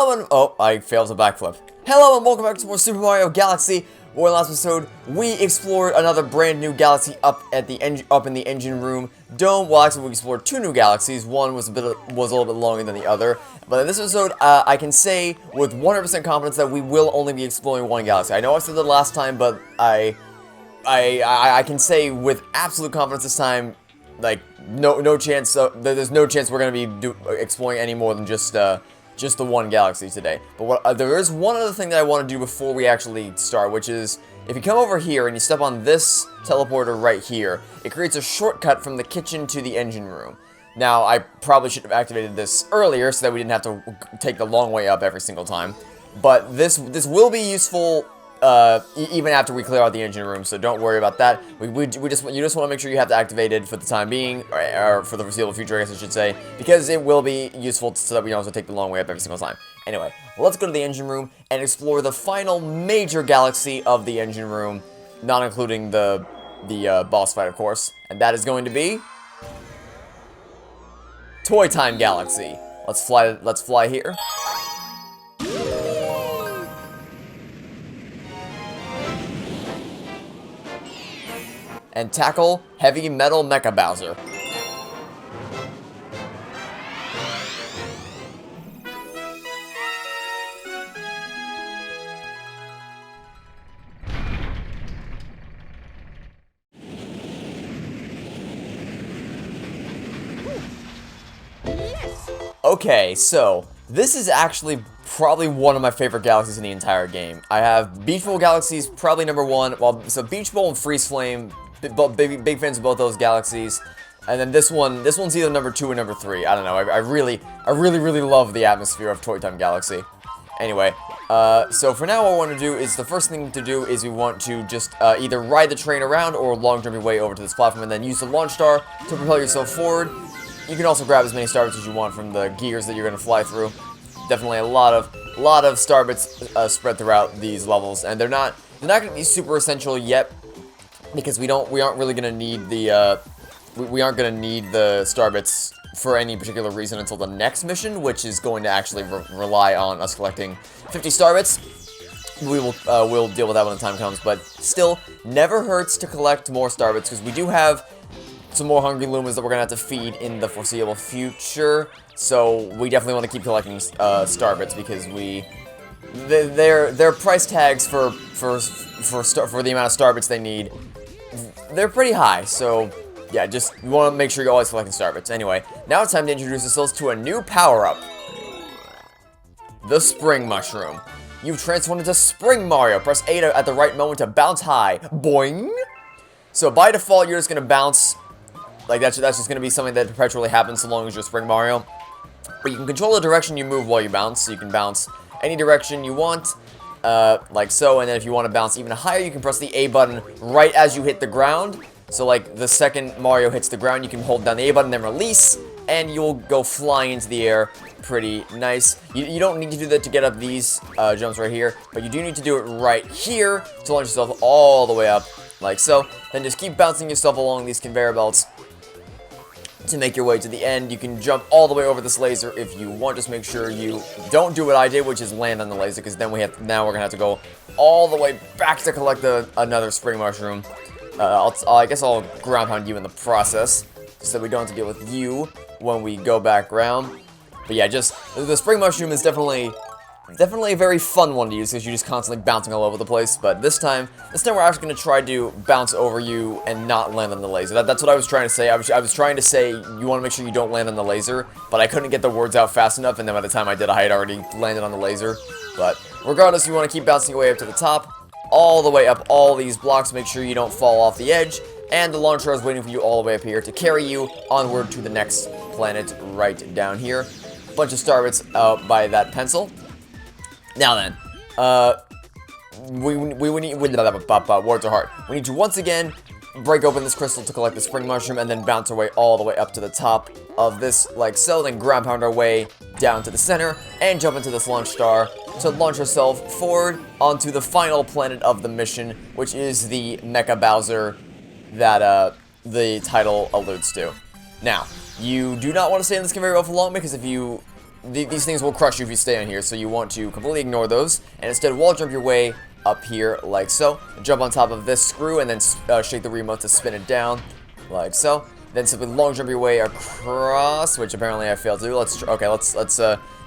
Hello and... Oh, I failed to backflip. Hello and welcome back to more Super Mario Galaxy, where in the last episode, we explored another brand new galaxy up in the engine room dome. Well, actually, we explored two new galaxies. One was a little bit longer than the other. But in this episode, I can say with 100% confidence that we will only be exploring one galaxy. I know I said that last time, but I can say with absolute confidence this time, like, no chance, there's no chance we're going to be exploring any more than just the one galaxy today. But there is one other thing that I want to do before we actually start, which is, if you come over here and you step on this teleporter right here, it creates a shortcut from the kitchen to the engine room. Now, I probably should have activated this earlier so that we didn't have to take the long way up every single time. But this will be useful even after we clear out the engine room, so don't worry about that. You just want to make sure you have it activated for the time being, or for the foreseeable future, I guess I should say, because it will be useful so that we don't have to take the long way up every single time. Anyway, let's go to the engine room and explore the final major galaxy of the engine room, not including the boss fight, of course, and that is going to be Toy Time Galaxy. Let's fly here. And tackle Heavy Metal Mecca Bowser. Okay, so this is actually probably one of my favorite galaxies in the entire game. I have Beach Bowl Galaxies, probably number one. Well, so Beach Bowl and Freeze Flame, big fans of both those galaxies. And then this one's either number 2 or number 3. I don't know. I really love the atmosphere of Toy Time Galaxy. Anyway, so for now, what I want to do is, the first thing to do is we want to just either ride the train around or long jump your way over to this platform and then use the launch star to propel yourself forward. You can also grab as many starbits as you want from the gears that you're going to fly through. Definitely a lot of starbits spread throughout these levels, and they're not going to be super essential yet, because we aren't really going to need the we aren't going to need the starbits for any particular reason until the next mission, which is going to actually rely on us collecting 50 starbits. We'll deal with that when the time comes, but still, never hurts to collect more starbits, because we do have some more Hungry Lumas that we're going to have to feed in the foreseeable future. So we definitely want to keep collecting starbits, because their price tags for the amount of starbits they need, they're pretty high. So yeah, just you want to make sure you're always collecting starbits. Anyway, now it's time to introduce ourselves to a new power-up. The Spring Mushroom. You've transformed into Spring Mario. Press A at the right moment to bounce high. Boing! So by default, you're just going to bounce. Like, that's just going to be something that perpetually happens so long as you're Spring Mario. But you can control the direction you move while you bounce. So you can bounce any direction you want, like so. And then if you want to bounce even higher, you can press the A button right as you hit the ground. So, like, the second Mario hits the ground, you can hold down the A button, then release, and you'll go flying into the air. Pretty nice. You don't need to do that to get up these jumps right here, but you do need to do it right here to launch yourself all the way up, like so. Then just keep bouncing yourself along these conveyor belts to make your way to the end. You can jump all the way over this laser if you want. Just make sure you don't do what I did, which is land on the laser, because then now we're gonna have to go all the way back to collect another Spring Mushroom. I guess I'll ground pound you in the process, so that we don't have to deal with you when we go back around. But yeah, just the Spring Mushroom is definitely a very fun one to use, because you're just constantly bouncing all over the place. But this time we're actually going to try to bounce over you and not land on the laser. That's what I was trying to say. I was trying to say you want to make sure you don't land on the laser, but I couldn't get the words out fast enough, and then by the time I did, I had already landed on the laser. But regardless, you want to keep bouncing your way up to the top, all the way up all these blocks. Make sure you don't fall off the edge, and the launch star is waiting for you all the way up here to carry you onward to the next planet right down here. Bunch of starbits out by that pencil. Now then, we need words are hard. We need to once again break open this crystal to collect the Spring Mushroom, and then bounce our way all the way up to the top of this, like so. Then ground pound our way down to the center and jump into this launch star to launch ourselves forward onto the final planet of the mission, which is the Mecca Bowser that the title alludes to. Now, you do not want to stay in this conveyor belt for long, because if you these things will crush you if you stay on here, so you want to completely ignore those, and instead wall jump your way up here, like so. Jump on top of this screw, and then shake the remote to spin it down, like so. Then simply long jump your way across, which apparently I failed to do. Let's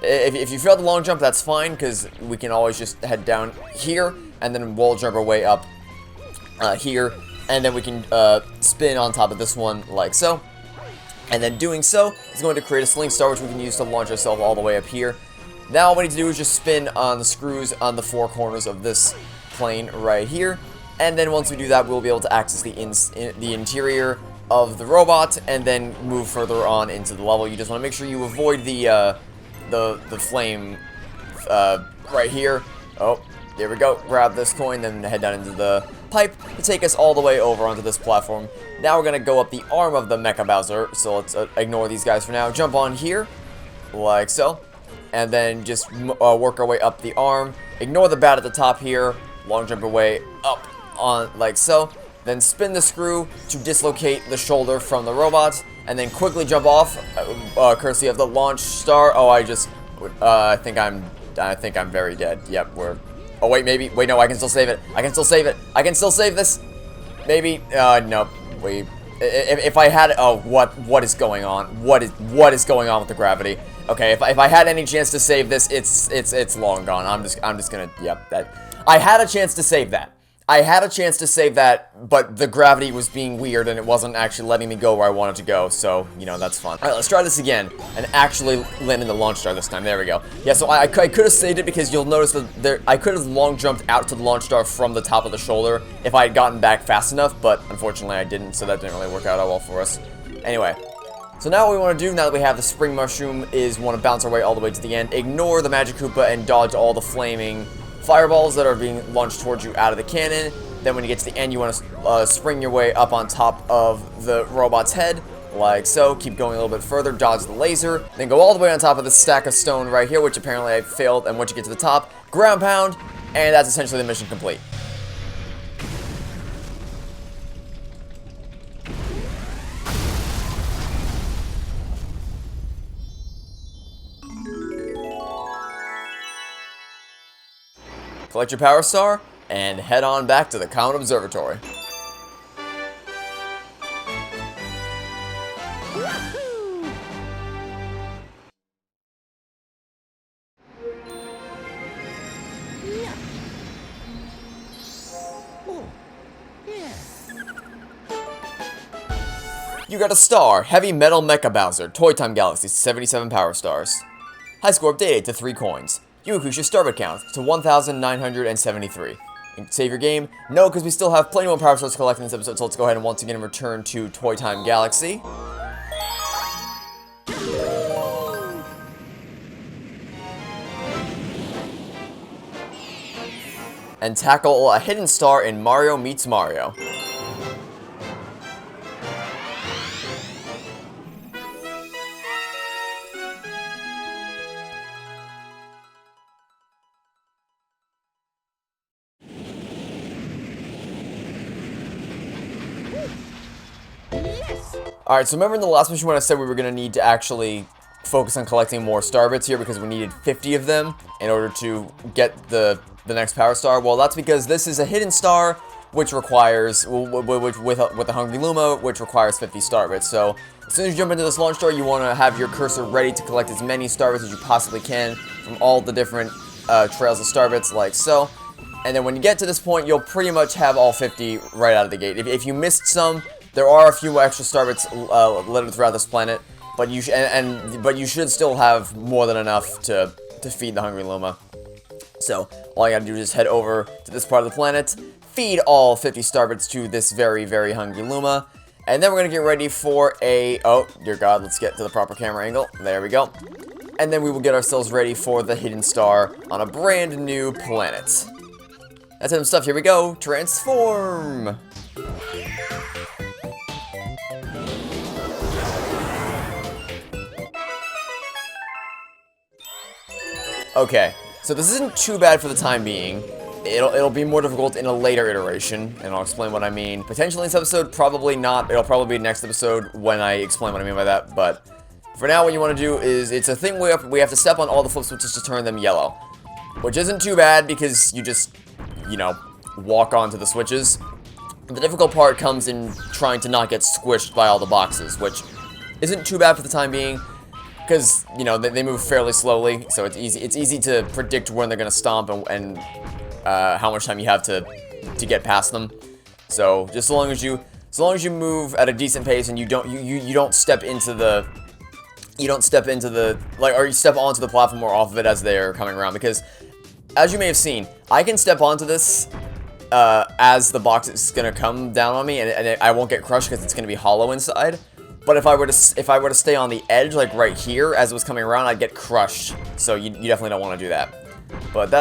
if you fail the long jump, that's fine, because we can always just head down here, and then wall jump our way up here, and then we can spin on top of this one, like so. And then doing so is going to create a Sling Star, which we can use to launch ourselves all the way up here. Now all we need to do is just spin on the screws on the four corners of this plane right here. And then once we do that, we'll be able to access the interior of the robot, and then move further on into the level. You just want to make sure you avoid the flame right here. Oh, there we go. Grab this coin, then head down into the pipe to take us all the way over onto this platform. Now we're going to go up the arm of the Mecca Bowser, so let's ignore these guys for now. Jump on here, like so, and then just work our way up the arm. Ignore the bat at the top here. Long jump our way up on, like so. Then spin the screw to dislocate the shoulder from the robot, and then quickly jump off, courtesy of the launch star. Oh, I think I'm very dead. Yep, we're. Oh wait, maybe. Wait, no, I can still save it. I can still save it. I can still save this. Maybe. No. Wait. If I had. Oh, what is going on? What is going on with the gravity? Okay, if I had any chance to save this, it's long gone. I'm just gonna. Yep. That. I had a chance to save that. But the gravity was being weird, and it wasn't actually letting me go where I wanted to go, so, you know, that's fun. Alright, let's try this again, and actually land in the launch star this time. There we go. Yeah, so I could have saved it, because you'll notice that I could have long jumped out to the launch star from the top of the shoulder if I had gotten back fast enough, but unfortunately I didn't, so that didn't really work out all well for us. Anyway, so now what we want to do, now that we have the spring mushroom, is want to bounce our way all the way to the end, ignore the Magic Koopa, and dodge all the flaming fireballs that are being launched towards you out of the cannon. Then when you get to the end, you want to spring your way up on top of the robot's head, like so. Keep going a little bit further, dodge the laser, then go all the way on top of this stack of stone right here, which apparently I failed, and once you get to the top, ground pound, and that's essentially the mission complete. Collect your Power Star, and head on back to the Comet Observatory. You got a star, Heavy Metal Mecca Bowser, Toy Time Galaxies, 77 Power Stars. High score updated to 3 coins. You increase your starbit count to 1,973. You can save your game? No, because we still have plenty more Power Stars to collect in this episode, so let's go ahead and once again return to Toy Time Galaxy. And tackle a hidden star in Mario Meets Mario. Alright, so remember in the last mission when I said we were going to need to actually focus on collecting more star bits here because we needed 50 of them in order to get the next Power Star? Well, that's because this is a hidden star which requires, with the Hungry Luma, which requires 50 star bits. So as soon as you jump into this launch star, you want to have your cursor ready to collect as many star bits as you possibly can from all the different trails of star bits, like so. And then when you get to this point, you'll pretty much have all 50 right out of the gate. If you missed some, there are a few extra star bits littered throughout this planet, but you should still have more than enough to feed the Hungry Luma. So all you gotta do is just head over to this part of the planet, feed all 50 star bits to this very, very Hungry Luma, and then we're gonna get ready for a, oh dear God, let's get to the proper camera angle. There we go. And then we will get ourselves ready for the hidden star on a brand new planet. That's some stuff. Here we go. Transform. Okay, so this isn't too bad for the time being. It'll be more difficult in a later iteration, and I'll explain what I mean. Potentially in this episode, probably not. It'll probably be next episode when I explain what I mean by that, but For now, what you want to do is, it's a thing where we have to step on all the flip switches to turn them yellow. Which isn't too bad, because you just, you know, walk onto the switches. The difficult part comes in trying to not get squished by all the boxes, which isn't too bad for the time being, because, you know, they move fairly slowly, so it's easy to predict when they're going to stomp and how much time you have to get past them. So, just as long as you move at a decent pace and you don't step into the or you step onto the platform or off of it as they're coming around, because as you may have seen, I can step onto this as the box is gonna come down on me, and I won't get crushed because it's gonna be hollow inside. But if I were to stay on the edge, like right here, as it was coming around, I'd get crushed. So you definitely don't want to do that. But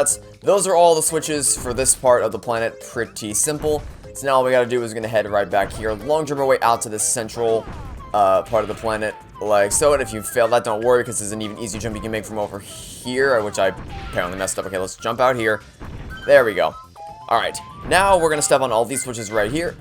those are all the switches for this part of the planet. Pretty simple. So now all we gotta do is we're gonna head right back here, long jump our way out to this central part of the planet, like so. And if you fail that, don't worry, because there's an even easy jump you can make from over here, which I apparently messed up. Okay, let's jump out here. There we go. Alright, now we're gonna step on all these switches right here.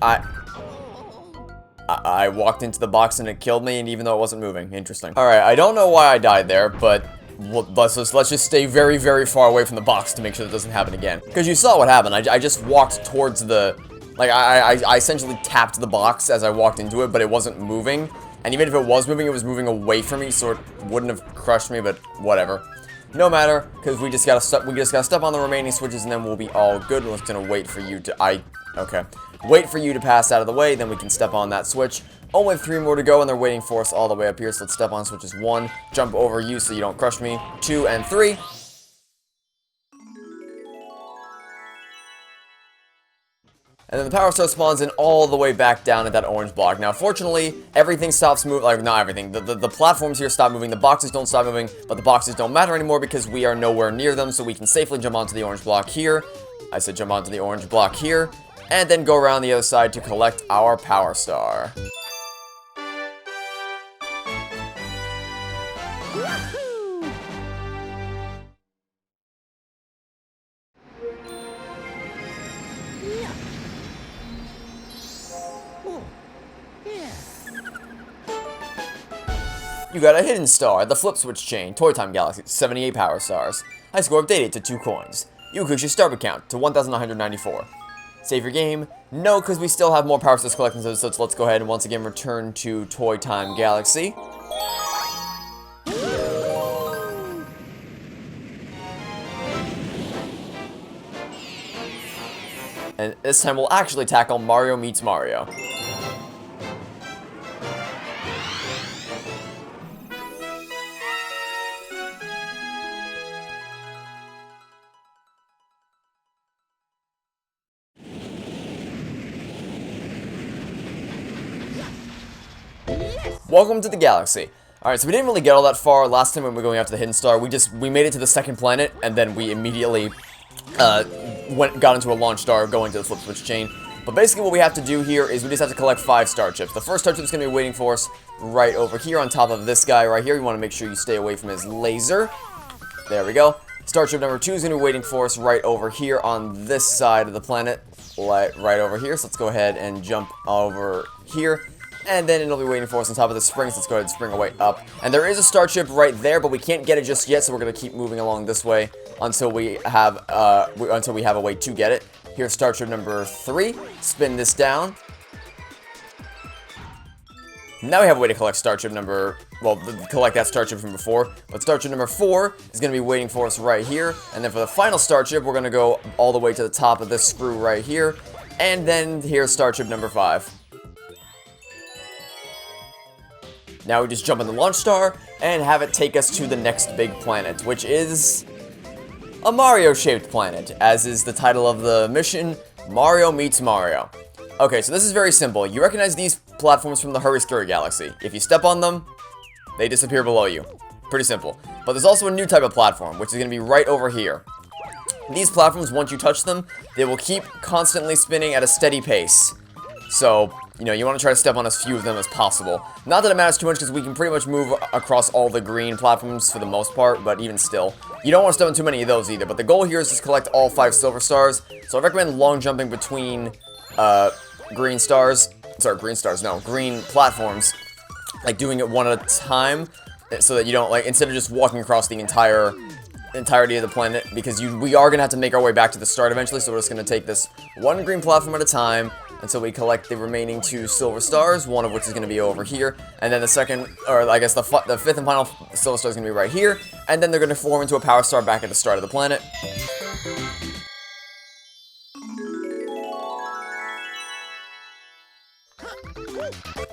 I walked into the box and it killed me, and even though it wasn't moving. Interesting. Alright, I don't know why I died there, but let's just stay very, very far away from the box to make sure that doesn't happen again. Because you saw what happened. I just walked towards the... Like, I essentially tapped the box as I walked into it, but it wasn't moving. And even if it was moving away from me, so it wouldn't have crushed me, but whatever. No matter, because we just gotta step on the remaining switches, and then we'll be all good. We're just gonna wait for you to... Okay. Wait for you to pass out of the way, then we can step on that switch. Only 3 more to go, and they're waiting for us all the way up here, so let's step on switches 1, jump over you so you don't crush me, 2, and 3. And then the power star spawns in all the way back down at that orange block. Now, fortunately, everything stops moving, like, not everything. The platforms here stop moving, the boxes don't stop moving, but the boxes don't matter anymore because we are nowhere near them, so we can safely jump onto the orange block here. I said jump onto the orange block here. And then go around the other side to collect our power star. You got a hidden star, the flip switch chain, Toy Time Galaxies, 78 power stars. High score updated to 2 coins. You increase your starter count to 1,994. Save your game? No, because we still have more power stars collecting, so let's go ahead and once again return to Toy Time Galaxy. And this time we'll actually tackle Mario Meets Mario. Welcome to the galaxy. Alright, so we didn't really get all that far last time when we were going after the hidden star. We made it to the second planet, and then we immediately got into a launch star going to the flip switch chain. But basically what we have to do here is we just have to collect 5 star chips. The first star chip is going to be waiting for us right over here on top of this guy right here. You want to make sure you stay away from his laser. There we go. Star chip number 2 is going to be waiting for us right over here on this side of the planet. Right over here. So let's go ahead and jump over here. And then it'll be waiting for us on top of the springs. Let's go ahead and spring our way up. And there is a star chip right there, but we can't get it just yet, so we're going to keep moving along this way until we have a way to get it. Here's star chip number 3. Spin this down. Now we have a way to collect star chip number... Well, collect that star chip from before. But star chip number 4 is going to be waiting for us right here. And then for the final star chip, we're going to go all the way to the top of this screw right here. And then here's star chip number 5. Now we just jump on the launch star and have it take us to the next big planet, which is a Mario-shaped planet, as is the title of the mission, Mario Meets Mario. Okay, so this is very simple. You recognize these platforms from the Hurry Scurry Galaxy. If you step on them, they disappear below you. Pretty simple. But there's also a new type of platform, which is going to be right over here. These platforms, once you touch them, they will keep constantly spinning at a steady pace. So, you know, you want to try to step on as few of them as possible. Not that it matters too much, because we can pretty much move across all the green platforms for the most part, but even still. You don't want to step on too many of those either, but the goal here is to collect all 5 silver stars. So I recommend long jumping between green platforms. Like doing it one at a time. so that you don't, like, instead of just walking across the entirety of the planet, because we are gonna have to make our way back to the start eventually, so we're just gonna take this one green platform at a time until we collect the remaining 2 silver stars, one of which is gonna be over here, and then the second, or I guess the 5th and final silver star is gonna be right here, and then they're gonna form into a power star back at the start of the planet.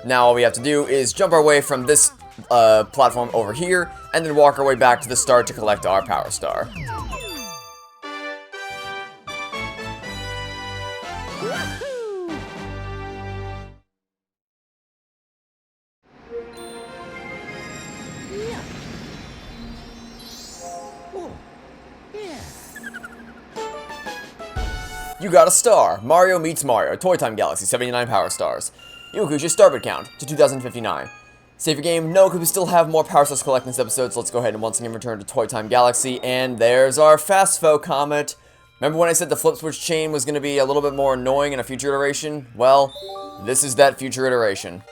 Now all we have to do is jump our way from this platform over here, and then walk our way back to the start to collect our power star. You got a star! Mario meets Mario, Toy Time Galaxy, 79 power stars. You increase your starbit count to 2,059. Save your game? No, because we still have more power stars to collect in this episode, so let's go ahead and once again return to Toy Time Galaxy, and there's our Fastfo comet. Remember when I said the flip switch chain was going to be a little bit more annoying in a future iteration? Well, this is that future iteration.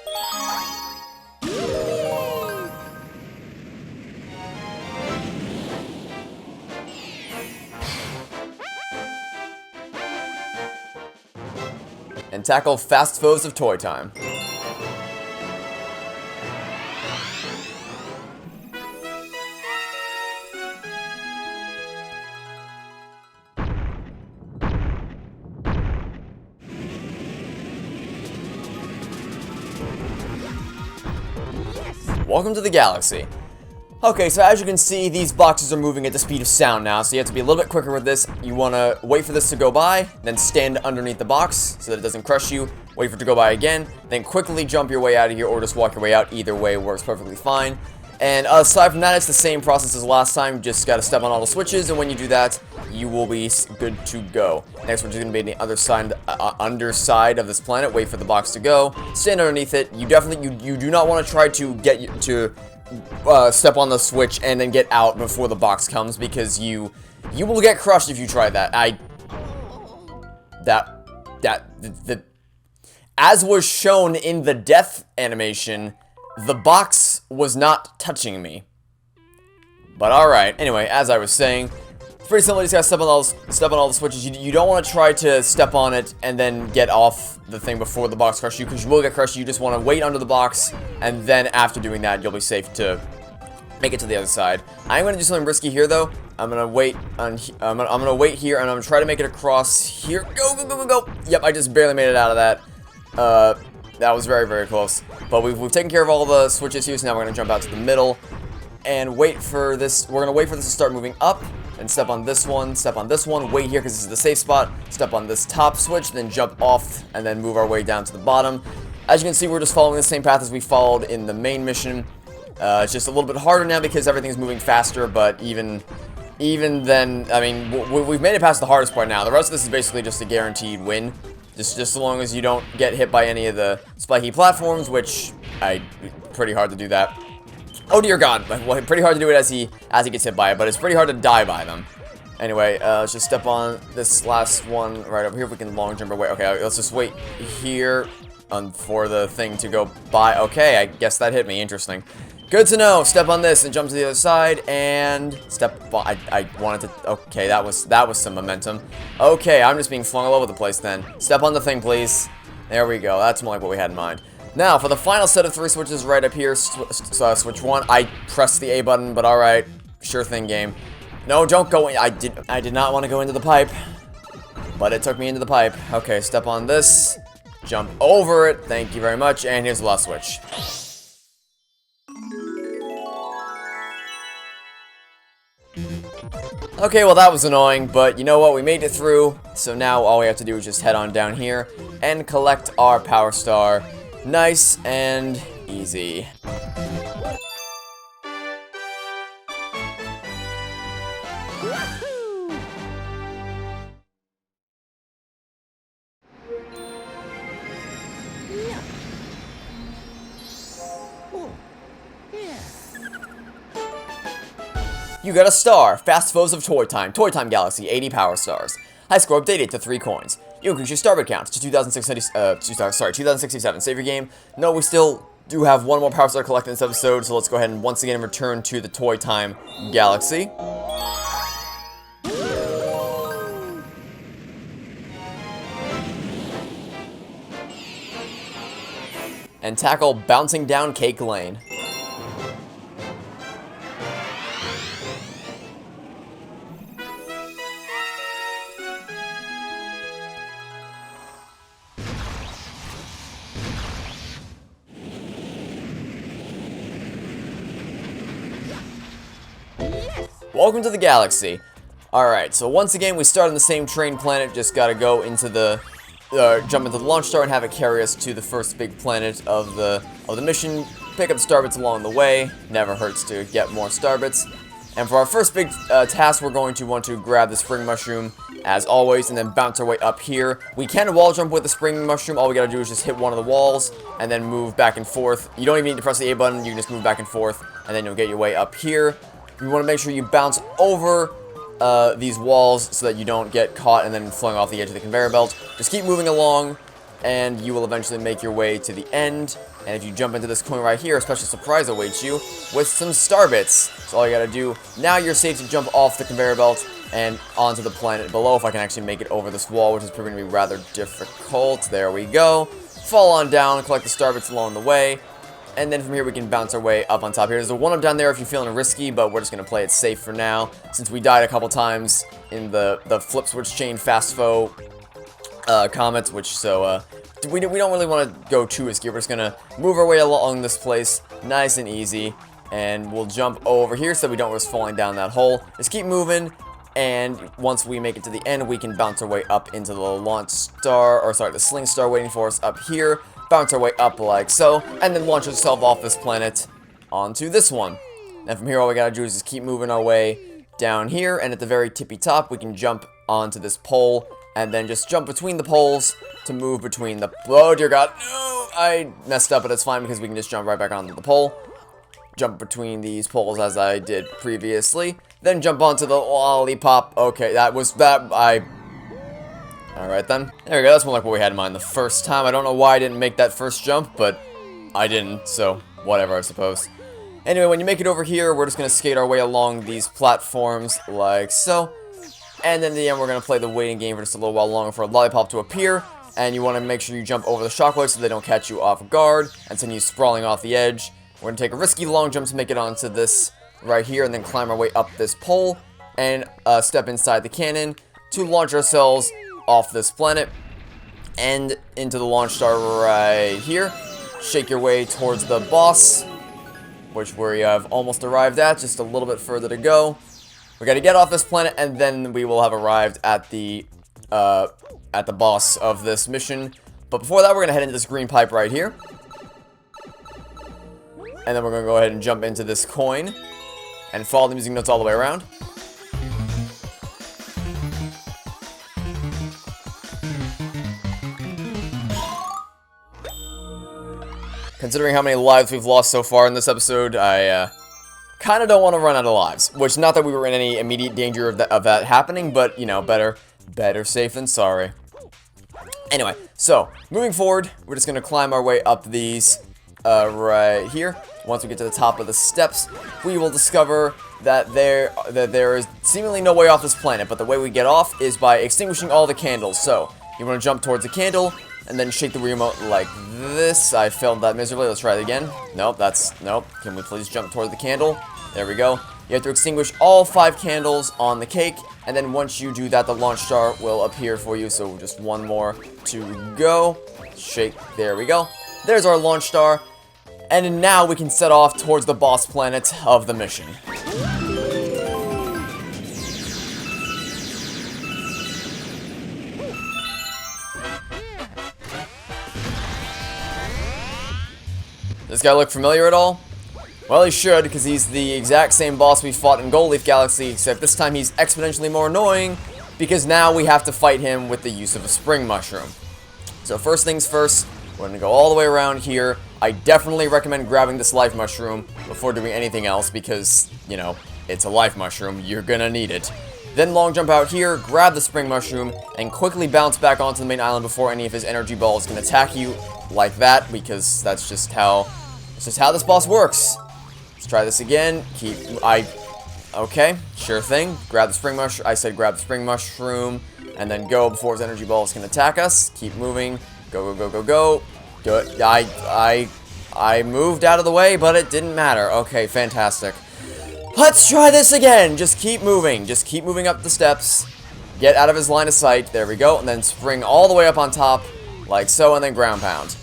And tackle fast foes of Toy Time. Welcome to the galaxy. Okay, so as you can see, these boxes are moving at the speed of sound now, so you have to be a little bit quicker with this. You want to wait for this to go by, then stand underneath the box so that it doesn't crush you, wait for it to go by again, then quickly jump your way out of here or just walk your way out. Either way works perfectly fine. And aside from that, it's the same process as last time. You just got to step on all the switches, and when you do that, you will be good to go. Next, we're just going to be on the other side, underside of this planet. Wait for the box to go. Stand underneath it. You definitely, you do not want to try to get to step on the switch and then get out before the box comes, because you will get crushed if you try that. As was shown in the death animation, the box was not touching me. But alright, anyway, as I was saying, it's pretty simple. You just gotta step on all the switches. You don't want to try to step on it and then get off the thing before the box crushes you, because you will get crushed. You just want to wait under the box, and then after doing that, you'll be safe to make it to the other side. I'm gonna do something risky here, though. I'm gonna wait on. I'm gonna wait here, and I'm gonna try to make it across here. Go, go, go, go, go! Yep, I just barely made it out of that. That was very, very close. But we've taken care of all the switches here, so now we're gonna jump out to the middle and wait for this. We're gonna wait for this to start moving up. And step on this one, wait here because this is the safe spot, step on this top switch, then jump off, and then move our way down to the bottom. As you can see, we're just following the same path as we followed in the main mission. It's just a little bit harder now because everything's moving faster, but even then, I mean, we've made it past the hardest part now. The rest of this is basically just a guaranteed win. Just so long as you don't get hit by any of the spiky platforms, which, pretty hard to do that. Oh dear God, well, pretty hard to do it as he gets hit by it, but it's pretty hard to die by them. Anyway, let's just step on this last one right over here if we can long jump away. Okay, let's just wait here for the thing to go by. Okay, I guess that hit me. Interesting. Good to know. Step on this and jump to the other side and step on. I wanted to. Okay, that was some momentum. Okay, I'm just being flung all over the place then. Step on the thing, please. There we go. That's more like what we had in mind. Now, for the final set of 3 switches right up here, switch 1, I pressed the A button, but alright, sure thing, game. No, don't go in. I did not want to go into the pipe, but it took me into the pipe. Okay, step on this, jump over it, thank you very much, and here's the last switch. Okay, well that was annoying, but you know what, we made it through, so now all we have to do is just head on down here and collect our power star. Nice and easy. You got a star. Fast foes of Toy Time. Toy Time Galaxy, 80 power stars. High score updated to 3 coins. You increase your starbit count to 2,067. Save your game. No, we still do have one more power star collected in this episode, so let's go ahead and once again return to the Toy Time Galaxy. And tackle Bouncing Down Cake Lane. Welcome to the galaxy. Alright, so once again we start on the same train planet, just gotta go into the jump into the launch star and have it carry us to the first big planet of the mission. Pick up starbits along the way. Never hurts to get more starbits. And for our first big task, we're going to want to grab the spring mushroom, as always, and then bounce our way up here. We can wall jump with the spring mushroom. All we gotta do is just hit one of the walls, and then move back and forth. You don't even need to press the A button, you can just move back and forth, and then you'll get your way up here. You want to make sure you bounce over these walls so that you don't get caught and then flung off the edge of the conveyor belt. Just keep moving along, and you will eventually make your way to the end. And if you jump into this coin right here, a special surprise awaits you with some starbits. So all you gotta do, now you're safe to jump off the conveyor belt and onto the planet below, if I can actually make it over this wall, which is proving to be rather difficult. There we go. Fall on down, collect the starbits along the way. And then from here we can bounce our way up on top here. There's a one-up down there if you're feeling risky, but we're just going to play it safe for now, since we died a couple times in the flip switch chain fast foe comets, which so we don't really want to go too risky. We're just going to move our way along this place nice and easy, and we'll jump over here so we don't risk falling down that hole. Just keep moving, and once we make it to the end, we can bounce our way up into the launch star, or sorry, the Sling Star waiting for us up here. Bounce our way up like so, and then launch ourselves off this planet onto this one. And from here, all we gotta do is just keep moving our way down here, and at the very tippy top, we can jump onto this pole, and then just jump between the poles to move between the... Oh, dear God. No! I messed up, but it's fine because we can just jump right back onto the pole. Jump between these poles as I did previously. Then jump onto the lollipop. Okay, Alright then. There we go, that's more like what we had in mind the first time. I don't know why I didn't make that first jump, but I didn't, so whatever, I suppose. Anyway, when you make it over here, we're just going to skate our way along these platforms like so. And then in the end, we're going to play the waiting game for just a little while longer for a lollipop to appear. And you want to make sure you jump over the shockwaves so they don't catch you off guard and send you sprawling off the edge. We're going to take a risky long jump to make it onto this right here, and then climb our way up this pole and step inside the cannon to launch ourselves off this planet and into the launch star right here. Shake your way towards the boss, which we have almost arrived at, just a little bit further to go. We gotta get off this planet, and then we will have arrived at the boss of this mission. But before that, we're gonna head into this green pipe right here, and then we're gonna go ahead and jump into this coin and follow the music notes all the way around. Considering how many lives we've lost so far in this episode, I kind of don't want to run out of lives. Which, not that we were in any immediate danger of that happening, but, you know, better safe than sorry. Anyway, so, moving forward, we're just going to climb our way up these right here. Once we get to the top of the steps, we will discover that there is seemingly no way off this planet, but the way we get off is by extinguishing all the candles. So, you want to jump towards the candle, and then shake the Wii Remote like this. I failed that miserably. Let's try it again. Nope, nope. Can we please jump toward the candle? There we go. You have to extinguish all 5 candles on the cake, and then once you do that, the launch star will appear for you. So just one more to go. Shake. There we go. There's our launch star. And now we can set off towards the boss planet of the mission. This guy look familiar at all? Well, he should, because he's the exact same boss we fought in Gold Leaf Galaxy, except this time he's exponentially more annoying, because now we have to fight him with the use of a spring mushroom. So first things first, we're going to go all the way around here. I definitely recommend grabbing this life mushroom before doing anything else, because, you know, it's a life mushroom, you're gonna need it. Then long jump out here, grab the spring mushroom, and quickly bounce back onto the main island before any of his energy balls can attack you like that, because that's just how This is how this boss works. Let's try this again. Okay, sure thing. Grab the spring mushroom. I said grab the spring mushroom, and then go before his energy balls can attack us. Keep moving. Go, go, go, go, go. Good. I moved out of the way, but it didn't matter. Okay, fantastic. Let's try this again. Just keep moving. Just keep moving up the steps. Get out of his line of sight. There we go. And then spring all the way up on top, like so, and then ground pound.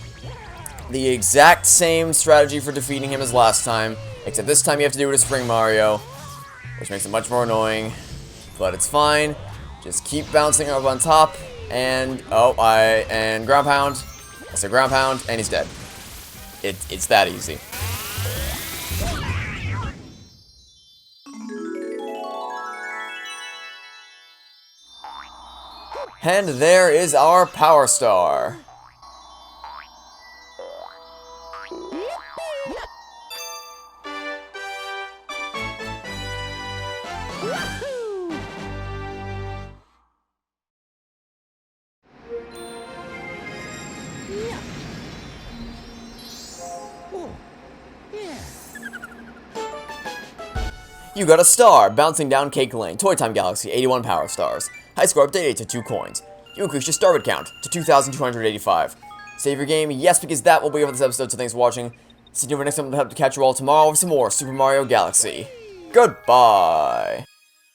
The exact same strategy for defeating him as last time, except this time you have to do it as Spring Mario, which makes it much more annoying, but it's fine. Just keep bouncing up on top, and and ground pound. I said ground pound, and he's dead. It's that easy. And there is our Power Star. You got a star, bouncing down Cake Lane, Toy Time Galaxy, 81 Power Stars. High score update to 2 coins. You increase your starbit count to 2,285. Save your game? Yes, because that will be it for this episode, so thanks for watching. See you next time to catch you all tomorrow with some more Super Mario Galaxy. Goodbye!